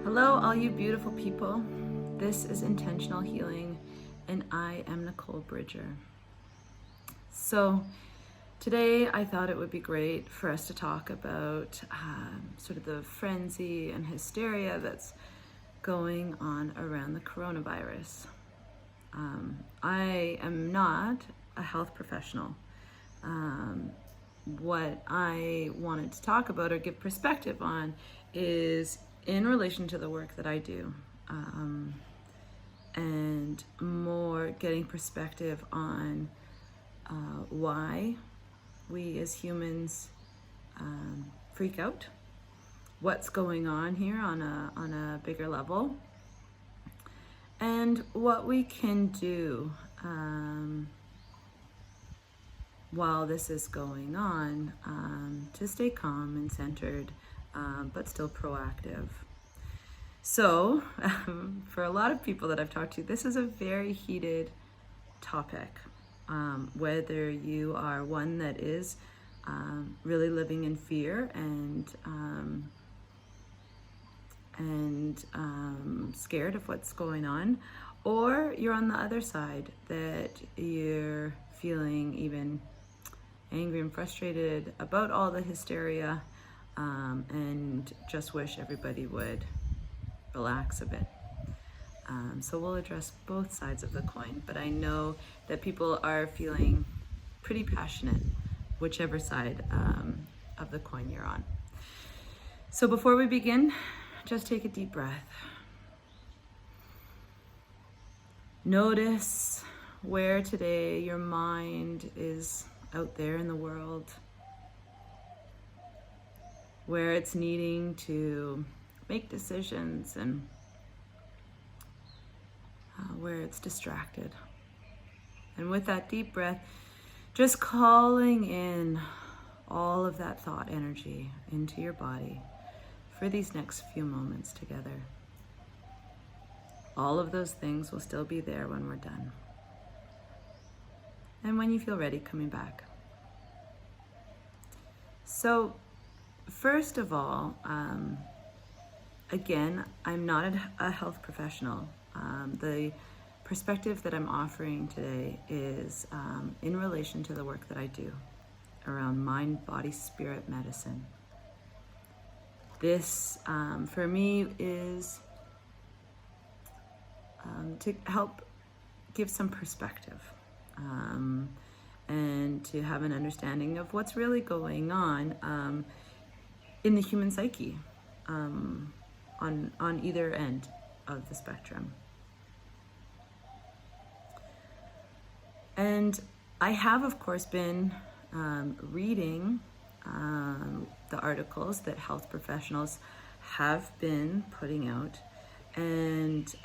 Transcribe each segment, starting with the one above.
Hello, all you beautiful people. This is Intentional Healing, and I am Nicole Bridger. So today I thought it would be great for us to talk about sort of the frenzy and hysteria that's going on around the coronavirus. I am not a health professional. What I wanted to talk about or give perspective on is in relation to the work that I do, and more getting perspective on why we as humans freak out, what's going on here on a bigger level, and what we can do while this is going on to stay calm and centered, but still proactive. So for a lot of people that I've talked to, this is a very heated topic. Whether you are one that is really living in fear and scared of what's going on, or you're on the other side that you're feeling even angry and frustrated about all the hysteria, and just wish everybody would relax a bit. So we'll address both sides of the coin, but I know that people are feeling pretty passionate, whichever side of the coin you're on. So before we begin, just take a deep breath. Notice where today your mind is out there in the world, where it's needing to make decisions and where it's distracted. And with that deep breath, just calling in all of that thought energy into your body for these next few moments together. All of those things will still be there when we're done. And when you feel ready, coming back. So, first of all, again, I'm not a health professional. The perspective that I'm offering today is in relation to the work that I do around mind, body, spirit medicine. This, for me, is to help give some perspective and to have an understanding of what's really going on in the human psyche on either end of the spectrum. And I have, of course, been reading the articles that health professionals have been putting out, and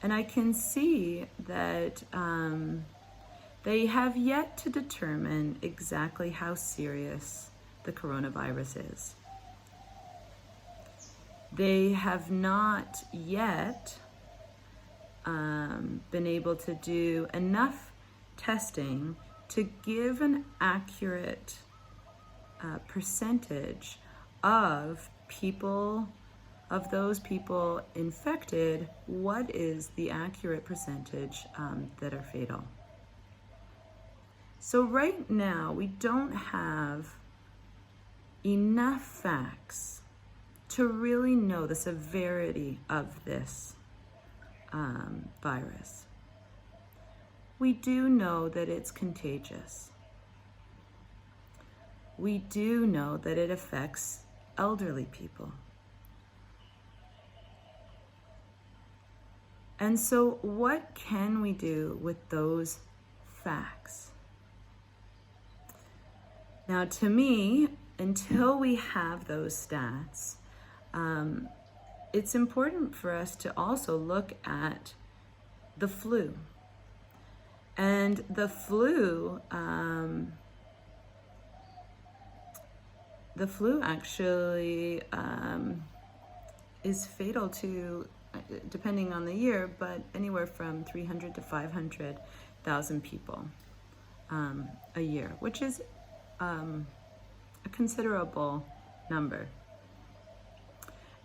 I can see that they have yet to determine exactly how serious the coronavirus is. They have not yet been able to do enough testing to give an accurate percentage of those people infected, what is the accurate percentage that are fatal. So right now, we don't have enough facts to really know the severity of this virus. We do know that it's contagious. We do know that it affects elderly people. And so what can we do with those facts? Now, to me, until we have those stats, it's important for us to also look at the flu. And the flu actually is fatal to, depending on the year, but anywhere from 300 to 500,000 people a year, which is a considerable number.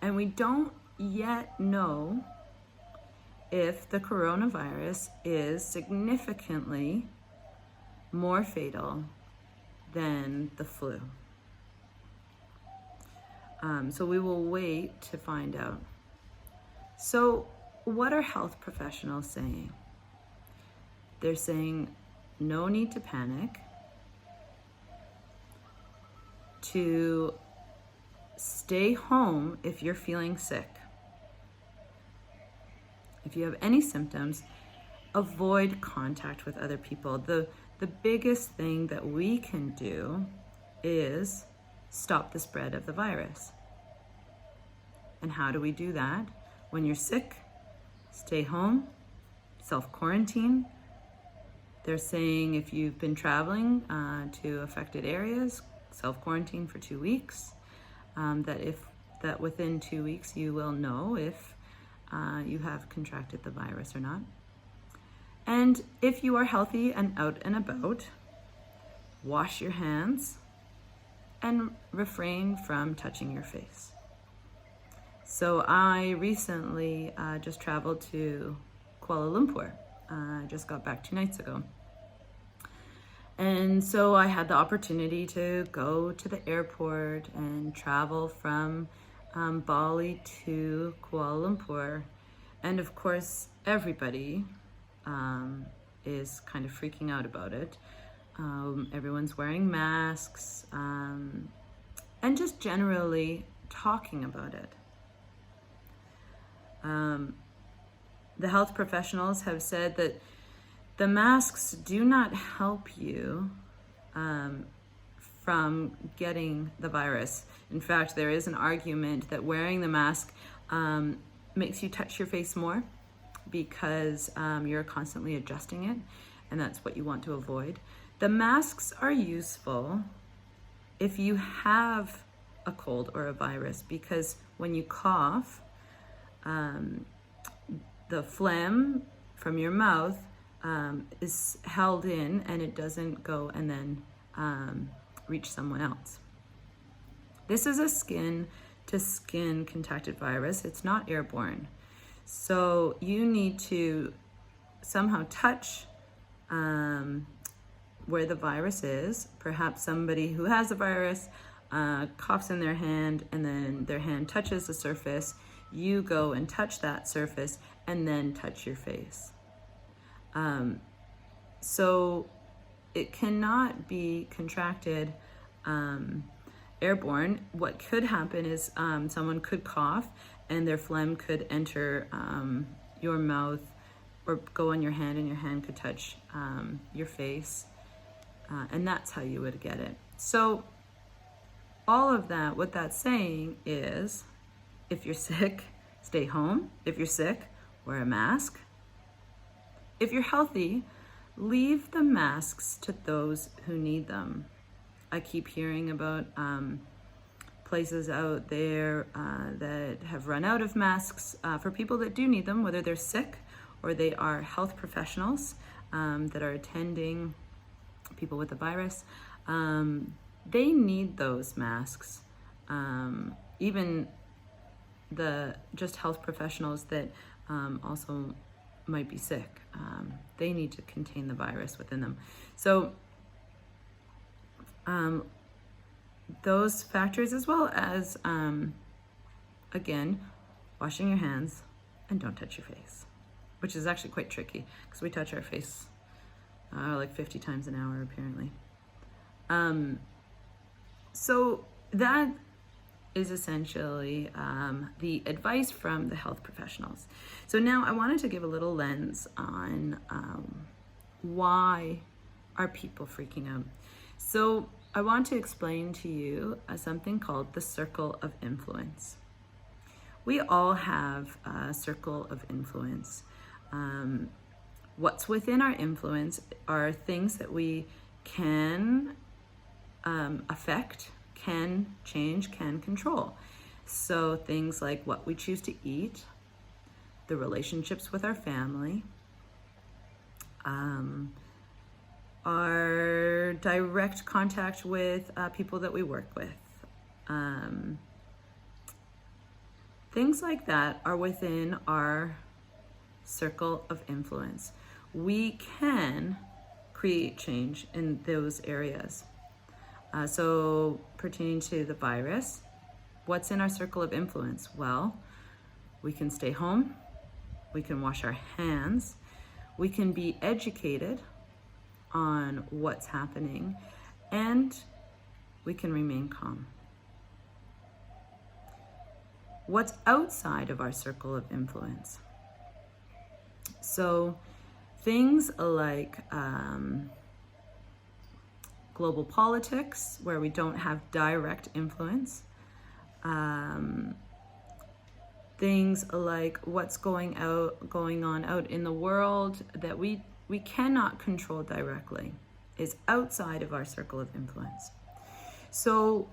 And we don't yet know if the coronavirus is significantly more fatal than the flu. So we will wait to find out. So what are health professionals saying? They're saying no need to panic, to stay home if you're feeling sick. If you have any symptoms, avoid contact with other people. The biggest thing that we can do is stop the spread of the virus. And how do we do that? When you're sick, stay home, self-quarantine. They're saying if you've been traveling to affected areas, self-quarantine for 2 weeks. That within 2 weeks you will know if you have contracted the virus or not. And if you are healthy and out and about, wash your hands and refrain from touching your face. So I recently just traveled to Kuala Lumpur. I just got back 2 nights ago. And so I had the opportunity to go to the airport and travel from Bali to Kuala Lumpur. And of course, everybody is kind of freaking out about it. Everyone's wearing masks and just generally talking about it. The health professionals have said that the masks do not help you from getting the virus. In fact, there is an argument that wearing the mask makes you touch your face more because you're constantly adjusting it, and that's what you want to avoid. The masks are useful if you have a cold or a virus, because when you cough, the phlegm from your mouth is held in and it doesn't go and then reach someone else. This is a skin-to-skin contacted virus. It's not airborne. So you need to somehow touch where the virus is. Perhaps somebody who has the virus coughs in their hand and then their hand touches the surface. You go and touch that surface and then touch your face. So it cannot be contracted airborne. What could happen is someone could cough and their phlegm could enter your mouth or go on your hand, and your hand could touch your face. And that's how you would get it. So all of that, what that's saying is, if you're sick, stay home. If you're sick, wear a mask. If you're healthy, leave the masks to those who need them. I keep hearing about places out there that have run out of masks for people that do need them, whether they're sick or they are health professionals that are attending people with the virus. They need those masks. Even the just health professionals that also might be sick. They need to contain the virus within them. So those factors, as well as, again, washing your hands and don't touch your face, which is actually quite tricky because we touch our face like 50 times an hour, apparently. So that is essentially the advice from the health professionals. So now I wanted to give a little lens on why are people freaking out. So I want to explain to you something called the circle of influence. We all have a circle of influence. What's within our influence are things that we can affect, can change, can control. So things like what we choose to eat, the relationships with our family, our direct contact with people that we work with, Things like that are within our circle of influence. We can create change in those areas. So pertaining to the virus, what's in our circle of influence? Well, we can stay home, we can wash our hands, we can be educated on what's happening, and we can remain calm. What's outside of our circle of influence? So things like global politics, where we don't have direct influence. Things like what's going on out in the world that we cannot control directly is outside of our circle of influence. So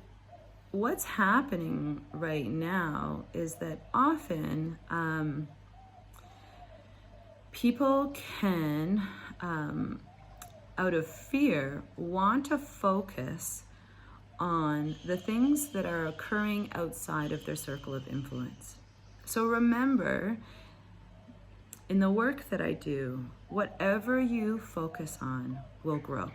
what's happening right now is that often people can, out of fear, want to focus on the things that are occurring outside of their circle of influence. So remember, in the work that I do, whatever you focus on will grow.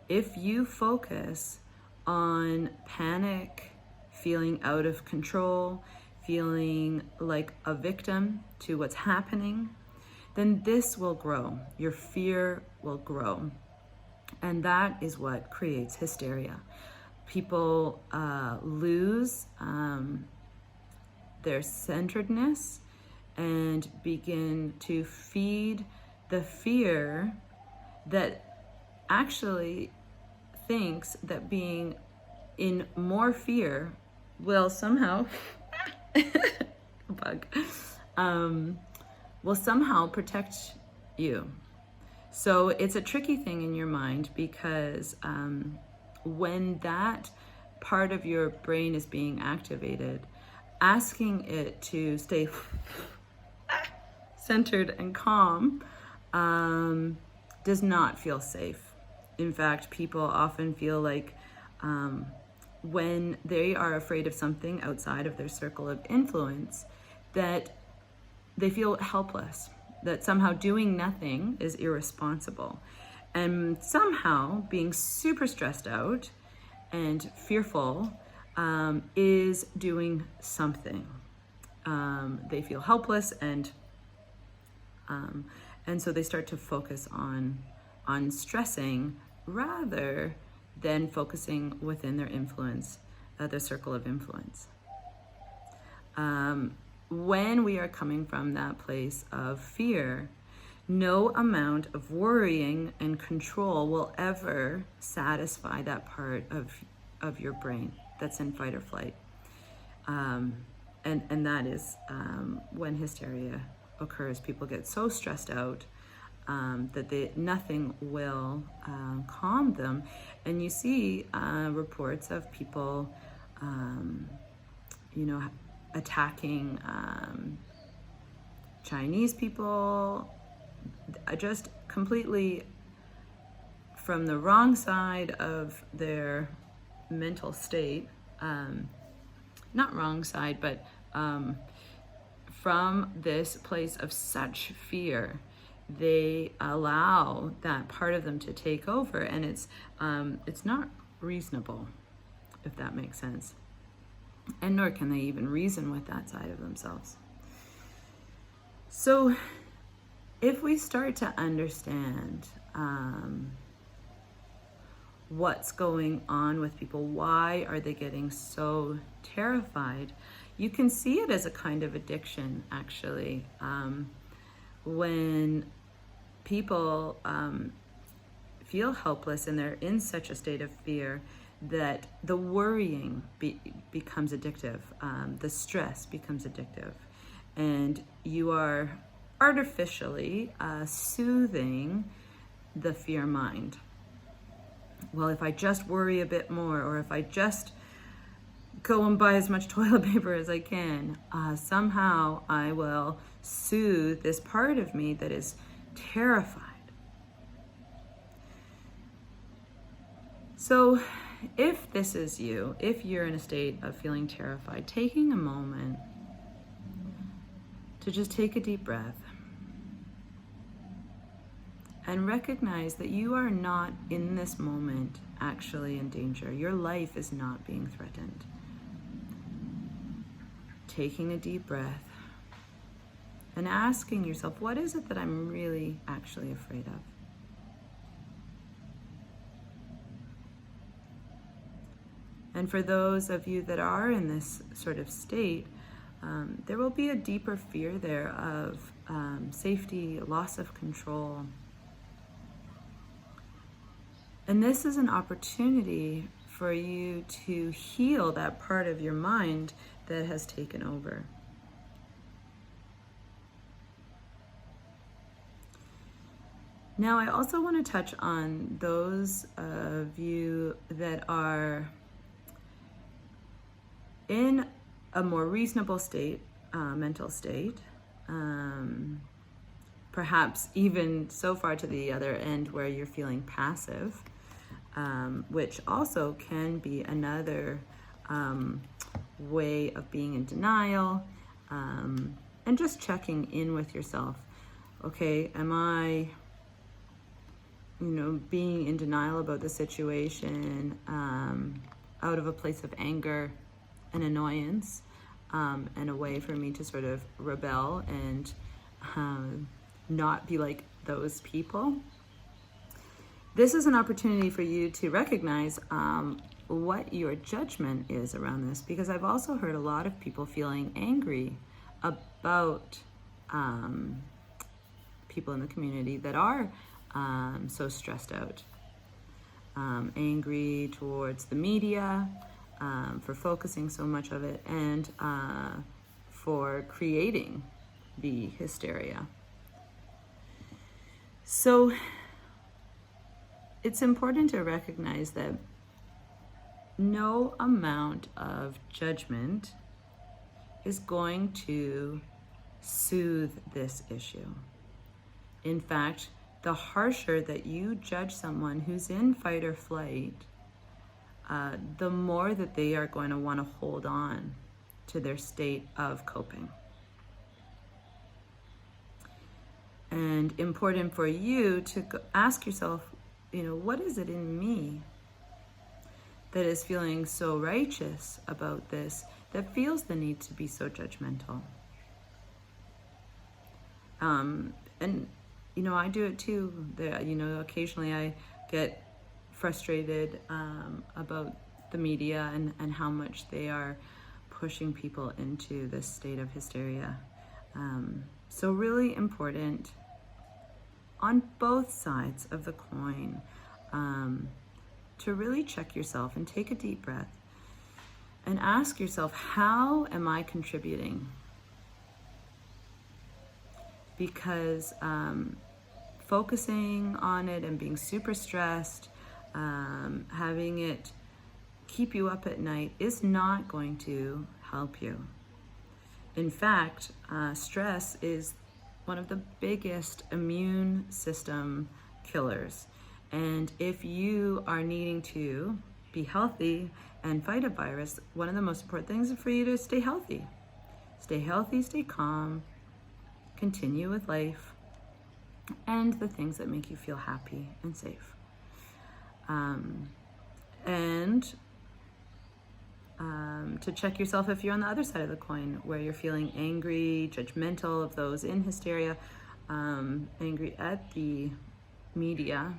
If you focus on panic, feeling out of control, feeling like a victim to what's happening, then this will grow. Your fear will grow. And that is what creates hysteria. People lose their centeredness and begin to feed the fear that actually thinks that being in more fear will somehow will somehow protect you. So it's a tricky thing in your mind, because when that part of your brain is being activated, asking it to stay centered and calm does not feel safe. In fact, people often feel like when they are afraid of something outside of their circle of influence, that they feel helpless, that somehow doing nothing is irresponsible. And somehow being super stressed out and fearful is doing something. They feel helpless, and so they start to focus on stressing rather than focusing within their influence, their circle of influence. When we are coming from that place of fear, no amount of worrying and control will ever satisfy that part of your brain that's in fight or flight. And that is when hysteria occurs. People get so stressed out that nothing will calm them. And you see reports of people, attacking Chinese people, just completely from the wrong side of their mental state. Not wrong side, but from this place of such fear, they allow that part of them to take over, and it's not reasonable, if that makes sense. And nor can they even reason with that side of themselves. So if we start to understand what's going on with people, why are they getting so terrified, you can see it as a kind of addiction, actually. When people feel helpless and they're in such a state of fear, that the worrying becomes addictive, the stress becomes addictive, and you are artificially soothing the fear mind. Well, if I just worry a bit more, or if I just go and buy as much toilet paper as I can, somehow I will soothe this part of me that is terrified. So if this is you, if you're in a state of feeling terrified, taking a moment to just take a deep breath and recognize that you are not in this moment actually in danger. Your life is not being threatened. Taking a deep breath and asking yourself, what is it that I'm really actually afraid of? And for those of you that are in this sort of state, there will be a deeper fear there of safety, loss of control. And this is an opportunity for you to heal that part of your mind that has taken over. Now, I also want to touch on those of you that are in a more reasonable state, mental state, perhaps even so far to the other end where you're feeling passive, which also can be another way of being in denial, and just checking in with yourself. Okay, am I, being in denial about the situation out of a place of anger and annoyance, and a way for me to sort of rebel and not be like those people? This is an opportunity for you to recognize what your judgment is around this, because I've also heard a lot of people feeling angry about people in the community that are so stressed out. Angry towards the media for focusing so much of it, and for creating the hysteria. So it's important to recognize that no amount of judgment is going to soothe this issue. In fact, the harsher that you judge someone who's in fight or flight, the more that they are going to want to hold on to their state of coping. And important for you to ask yourself, what is it in me that is feeling so righteous about this, that feels the need to be so judgmental? And I do it too. Occasionally I get frustrated about the media and how much they are pushing people into this state of hysteria. So really important on both sides of the coin to really check yourself and take a deep breath and ask yourself, how am I contributing? Because focusing on it and being super stressed, having it keep you up at night is not going to help you. In fact, stress is one of the biggest immune system killers. And if you are needing to be healthy and fight a virus, one of the most important things is for you to stay healthy. Stay healthy, stay calm, continue with life, and the things that make you feel happy and safe. To check yourself if you're on the other side of the coin, where you're feeling angry, judgmental of those in hysteria, angry at the media,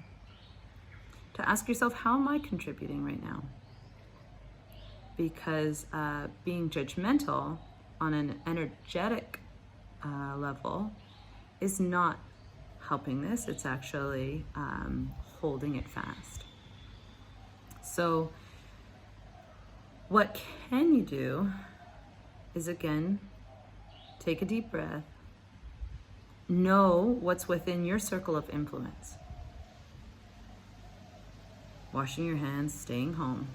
to ask yourself, how am I contributing right now? Because being judgmental on an energetic level is not helping this. It's actually holding it fast. So what can you do is, again, take a deep breath. Know what's within your circle of influence. Washing your hands, staying home.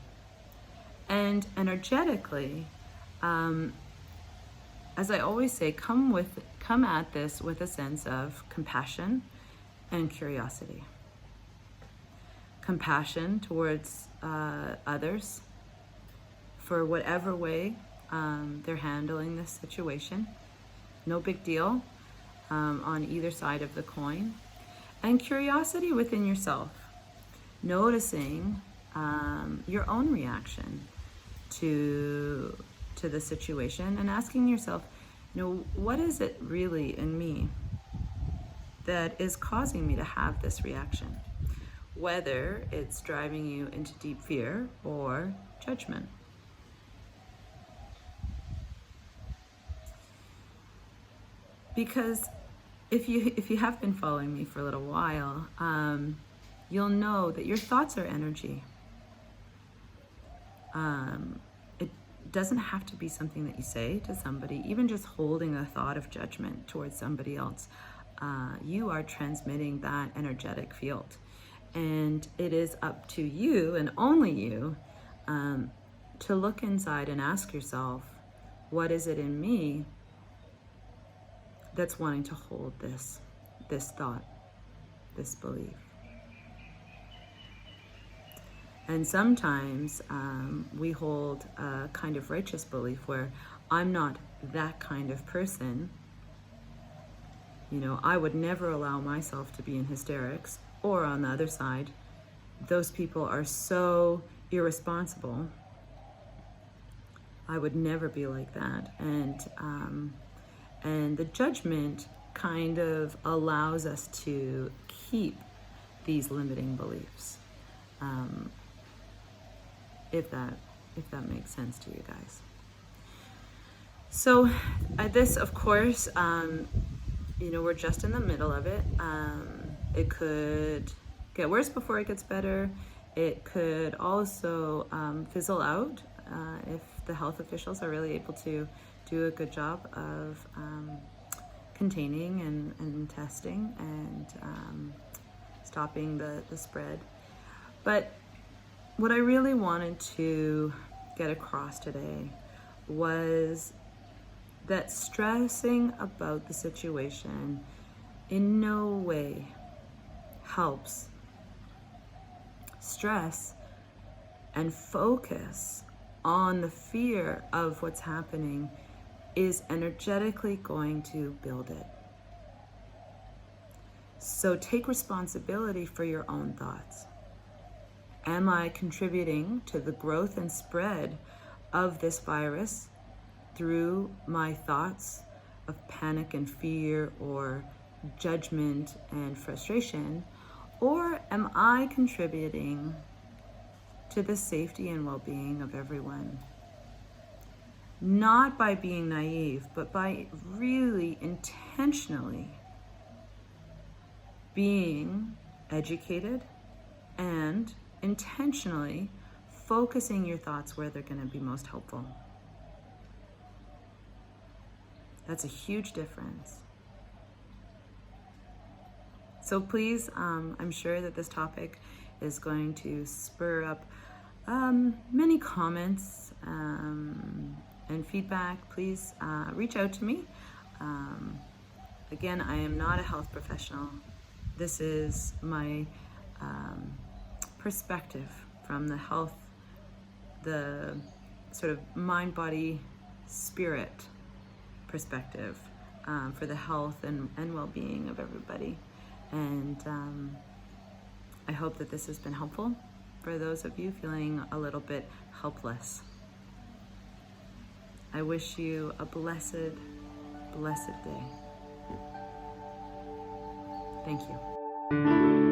And energetically, as I always say, come at this with a sense of compassion and curiosity. compassion towards others for whatever way they're handling this situation. No big deal on either side of the coin. And curiosity within yourself, noticing your own reaction to the situation, and asking yourself, what is it really in me that is causing me to have this reaction? Whether it's driving you into deep fear or judgment. Because if you have been following me for a little while, you'll know that your thoughts are energy. It doesn't have to be something that you say to somebody. Even just holding a thought of judgment towards somebody else, you are transmitting that energetic field. And it is up to you, and only you, to look inside and ask yourself, what is it in me that's wanting to hold this thought, this belief? And sometimes we hold a kind of righteous belief where I'm not that kind of person. I would never allow myself to be in hysterics. Or on the other side, those people are so irresponsible. I would never be like that. And the judgment kind of allows us to keep these limiting beliefs. If that makes sense to you guys. So this, of course, we're just in the middle of it. It could get worse before it gets better. It could also fizzle out if the health officials are really able to do a good job of containing and testing and stopping the spread. But what I really wanted to get across today was that stressing about the situation in no way helps. Stress and focus on the fear of what's happening is energetically going to build it. So take responsibility for your own thoughts. Am I contributing to the growth and spread of this virus through my thoughts of panic and fear or judgment and frustration? Or am I contributing to the safety and well-being of everyone? Not by being naive, but by really intentionally being educated and intentionally focusing your thoughts where they're going to be most helpful. That's a huge difference. So please, I'm sure that this topic is going to spur up many comments and feedback. Please reach out to me. Again, I am not a health professional. This is my perspective from the health, the sort of mind, body, spirit perspective for the health and well-being of everybody. And I hope that this has been helpful for those of you feeling a little bit helpless. I wish you a blessed, blessed day. Thank you.